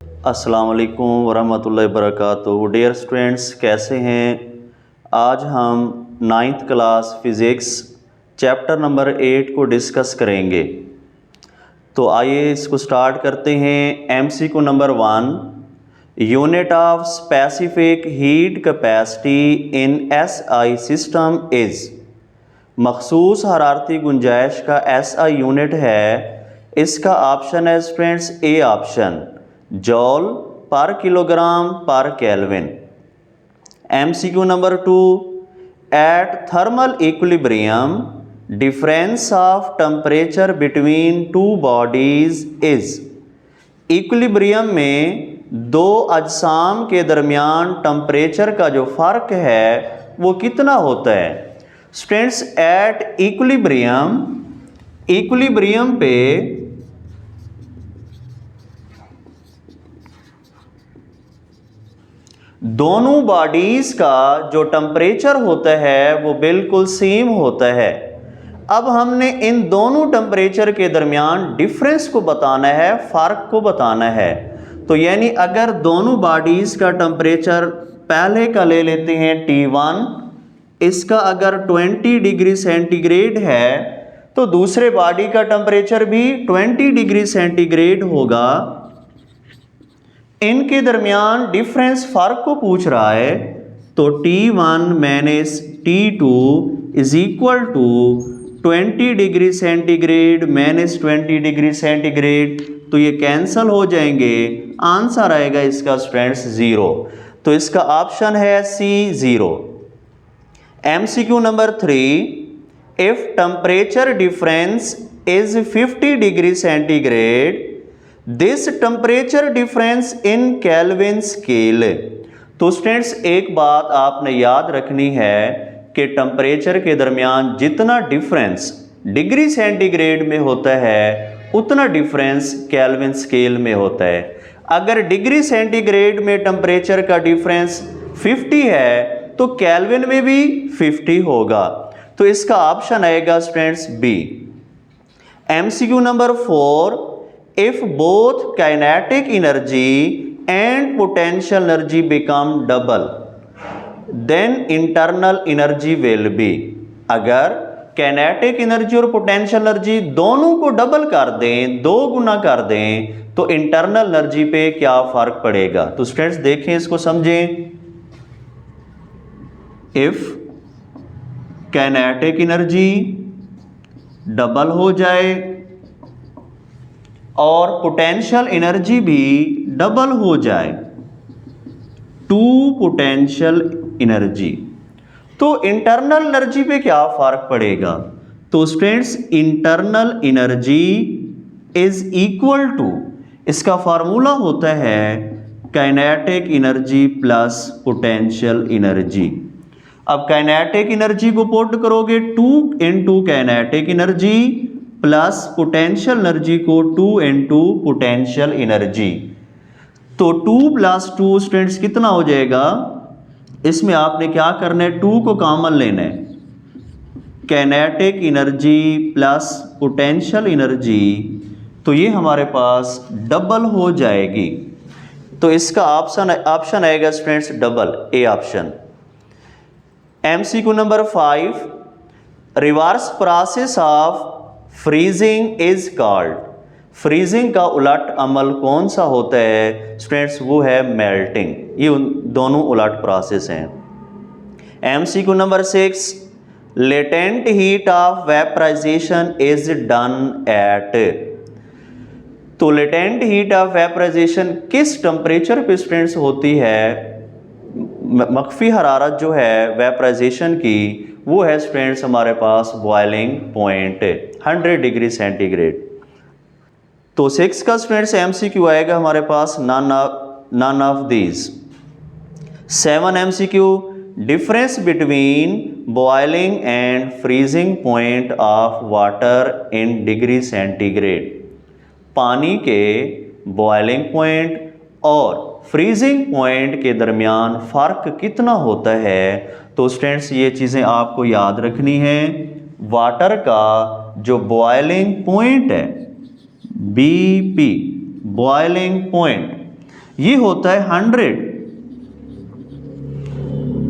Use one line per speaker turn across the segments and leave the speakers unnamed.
अस्सलाम वालेकुम वरहमतुल्लाहि वबरकातुहू। डियर स्टूडेंट्स, कैसे हैं? आज हम 9th class physics chapter number 8 को डिस्कस करेंगे। तो आइए इसको स्टार्ट करते हैं। MCQ number 1, unit of specific heat capacity in SI system is. मखसूस हरारती गुंजाइश का SI यूनिट है। इसका ऑप्शन है स्टूडेंट्स ए ऑप्शन, जॉल पर किलोग्राम पर kelvin. MCQ number 2, at thermal equilibrium difference of temperature between two bodies is. Equilibrium में दो अजसाम के दरमियान टेम्परेचर का जो फ़र्क है वो कितना होता है? स्टूडेंट्स, एट इक्विलिब्रियम पे दोनों बॉडीज़ का जो टेम्परेचर होता है वो बिल्कुल सेम होता है। अब हमने इन दोनों टेम्परेचर के दरमियान डिफरेंस को बताना है, फ़र्क को बताना है। तो यानी अगर दोनों बॉडीज़ का टेम्परेचर पहले का ले लेते हैं T1, इसका अगर 20 डिग्री सेंटीग्रेड है तो दूसरे बॉडी का टेम्परेचर भी 20 डिग्री सेंटीग्रेड होगा। इनके दरमियान डिफरेंस फ़र्क को पूछ रहा है, तो T1 minus T2 is equal to 20 degree centigrade minus 20 degree centigrade, तो ये कैंसिल हो जाएंगे। आंसर आएगा इसका स्टूडेंट्स 0। तो इसका ऑप्शन है C 0। MCQ number 3, if temperature difference is 50 degree centigrade, this temperature difference in kelvin scale. तो स्टूडेंट्स, एक बात आपने याद रखनी है कि टेम्परेचर के दरमियान जितना डिफरेंस डिग्री सेंटीग्रेड में होता है उतना डिफरेंस केल्विन स्केल में होता है। अगर डिग्री सेंटीग्रेड में टेम्परेचर का डिफरेंस 50 है तो केल्विन में भी 50 होगा। तो इसका ऑप्शन आएगा students B. MCQ number 4, if both kinetic energy and potential energy become double, then internal energy will be। अगर kinetic energy और potential energy दोनों को डबल कर दें, दो गुना कर दें, तो internal energy पे क्या फर्क पड़ेगा? तो स्टूडेंट्स देखें, इसको समझें। if kinetic energy डबल हो जाए और पोटेंशियल एनर्जी भी डबल हो जाए, टू पोटेंशियल एनर्जी, तो इंटरनल एनर्जी पे क्या फर्क पड़ेगा? तो students, internal energy is equal to, इसका फार्मूला होता है kinetic energy plus potential energy. अब काइनेटिक एनर्जी को पुट करोगे 2 into kinetic energy plus potential energy को 2 इंटू पोटेंशियल एनर्जी, तो 2 प्लस 2 स्टूडेंट्स कितना हो जाएगा? इसमें आपने क्या करना है, 2 को कॉमन लेना है, kinetic energy plus potential energy, तो ये हमारे पास डबल हो जाएगी। तो इसका ऑप्शन आएगा students double, A option. MCQ number 5, reverse process of freezing is called. Freezing का उलट अमल कौन सा होता है स्टूडेंट्स? वो है मेल्टिंग। ये दोनों उलट प्रोसेस हैं। MCQ number 6, latent heat of vaporisation is done at. तो लेटेंट हीट ऑफ वेपराइजेशन किस टेम्परेचर पे स्टूडेंट्स होती है? मख्फी हरारत जो है वेपराइजेशन की वो है स्टूडेंट्स हमारे पास बॉइलिंग पॉइंट 100 डिग्री सेंटीग्रेड। तो 6 का स्टूडेंट्स MCQ आएगा हमारे पास none of these. 7 MCQ, difference between boiling and freezing point of water in degree centigrade. पानी के बॉइलिंग पॉइंट और फ्रीजिंग पॉइंट के दरमियान फ़र्क कितना होता है? तो स्टूडेंट्स, ये चीज़ें आपको याद रखनी है। वाटर का जो बॉइलिंग पॉइंट है BP, बॉइलिंग पॉइंट, ये होता है 100।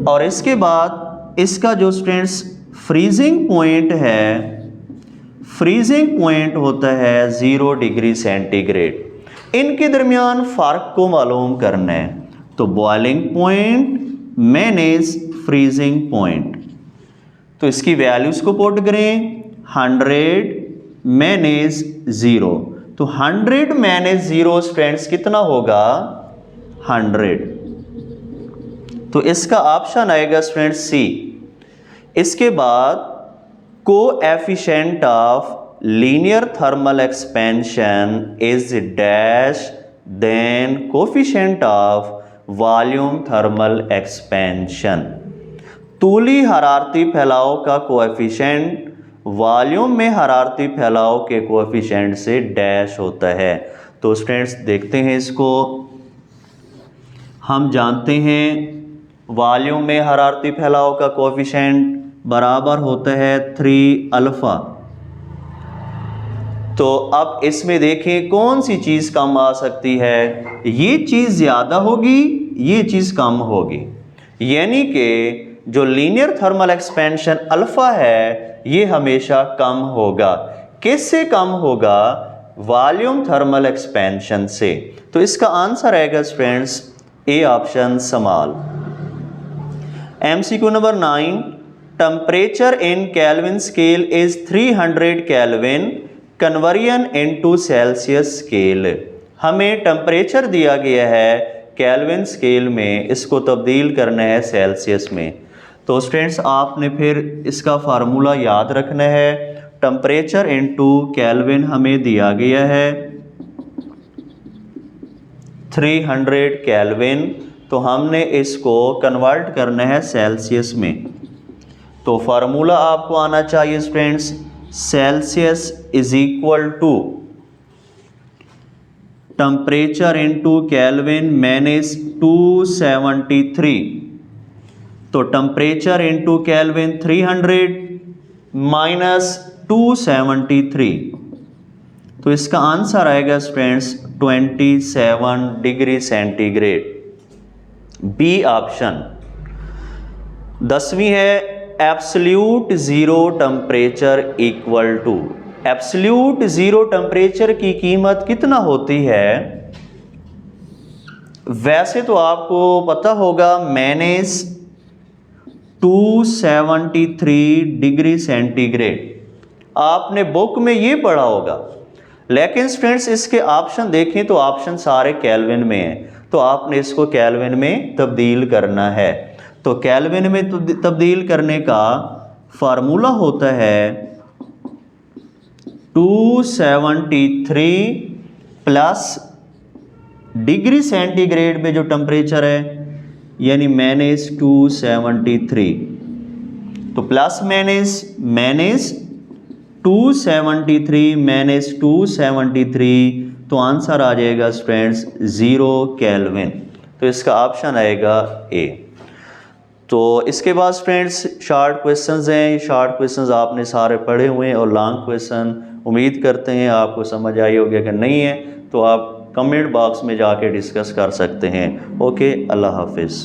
और इसके बाद इसका जो स्टूडेंट्स फ्रीजिंग पॉइंट है, फ्रीजिंग पॉइंट होता है 0 डिग्री सेंटीग्रेड। इनके दरमियान फ़र्क को मालूम करना है, तो boiling point manage freezing point. तो इसकी वैल्यूज़ को पुट करें, 100 मैनेज 0। तो 100 मैनेज 0 स्टूडेंट्स कितना होगा, 100। तो इसका ऑप्शन आएगा स्टूडेंट्स सी। इसके बाद coefficient of linear thermal expansion is dash then coefficient of volume thermal expansion. तूली हरारती फैलाव का कोएफिशिएंट वॉल्यूम में हरारती फैलाव के कोएफिशिएंट से डैश होता है। तो स्टूडेंट्स देखते हैं इसको। हम जानते हैं वॉल्यूम में हरारती फैलाव का कोएफिशिएंट बराबर होता है 3 अल्फ़ा। तो अब इसमें देखें कौन सी चीज़ कम आ सकती है, ये चीज़ ज़्यादा होगी, ये चीज़ कम होगी। यानी कि जो लीनियर थर्मल एक्सपेंशन अल्फ़ा है ये हमेशा कम होगा। किससे कम होगा, वॉल्यूम थर्मल एक्सपेंशन से। तो इसका आंसर आएगा students A option small. MCQ number 9, temperature in kelvin scale is 300 kelvin, conversion into Celsius scale. हमें टेम्परेचर दिया गया है केल्विन स्केल में, इसको तब्दील करना है सेल्सियस में। तो स्टूडेंट्स आपने फिर इसका फार्मूला याद रखना है। टेम्परेचर इनटू केल्विन हमें दिया गया है 300 केल्विन, तो हमने इसको कन्वर्ट करना है सेल्सियस में। तो फार्मूला आपको आना चाहिए students, Celsius is equal to temperature into kelvin minus 273। तो टेम्परेचर इनटू केल्विन 300 माइनस 273। तो इसका आंसर आएगा students 27 degree centigrade, B option. 10वीं है absolute zero temperature equal to. Absolute zero temperature की कीमत कितना होती है, वैसे तो आपको पता होगा माइनस 273 डिग्री सेंटीग्रेड, आपने बुक में ये पढ़ा होगा। लेकिन स्टूडेंट्स इसके ऑप्शन देखें तो ऑप्शन सारे केल्विन में हैं, तो आपने इसको केल्विन में तब्दील करना है। तो केल्विन में तब्दील करने का फार्मूला होता है 273 प्लस डिग्री सेंटीग्रेड में जो टेम्परेचर है यानी माइनस 273, तो प्लस माइनस 273 माइनस 273, तो आंसर आ जाएगा स्टूडेंट्स 0 केल्विन। तो इसका ऑप्शन आएगा ए। तो इसके बाद स्टूडेंट्स शॉर्ट क्वेश्चंस हैं। ये शॉर्ट क्वेश्चंस आपने सारे पढ़े हुए हैं और लॉन्ग क्वेश्चन उम्मीद करते हैं आपको समझ आई होगी। अगर नहीं है तो आप कमेंट बॉक्स में जाके डिस्कस कर सकते हैं। ओके, अल्लाह हाफिज़।